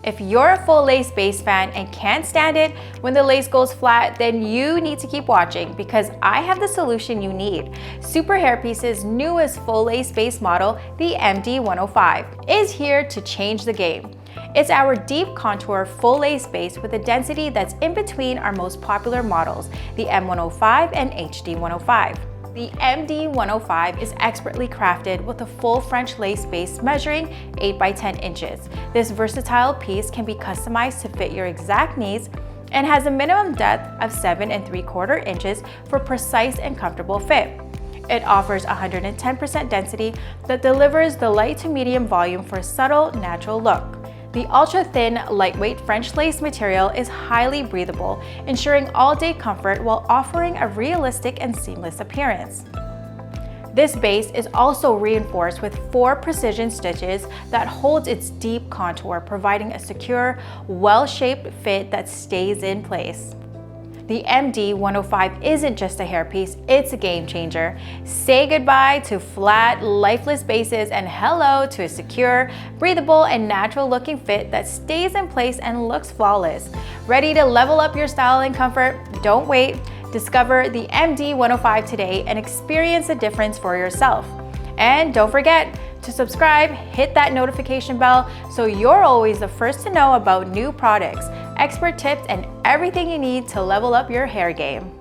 If you're a full lace base fan and can't stand it when the lace goes flat, then you need to keep watching because I have the solution you need. Superhairpieces' newest full lace base model, the MD105, is here to change the game. It's our deep contour full lace base with a density that's in between our most popular models, the M105 and HD105. The MD105 is expertly crafted with a full French lace base measuring 8 by 10 inches. This versatile piece can be customized to fit your exact needs and has a minimum depth of 7 3/4 inches for precise and comfortable fit. It offers 110% density that delivers the light to medium volume for a subtle, natural look. The ultra-thin, lightweight French lace material is highly breathable, ensuring all-day comfort while offering a realistic and seamless appearance. This base is also reinforced with 4 precision stitches that holds its deep contour, providing a secure, well-shaped fit that stays in place. The MD105 isn't just a hairpiece, it's a game changer. Say goodbye to flat, lifeless bases and hello to a secure, breathable, and natural looking fit that stays in place and looks flawless. Ready to level up your style and comfort? Don't wait. Discover the MD105 today and experience the difference for yourself. And don't forget to subscribe, hit that notification bell so you're always the first to know about new products, expert tips, and everything you need to level up your hair game.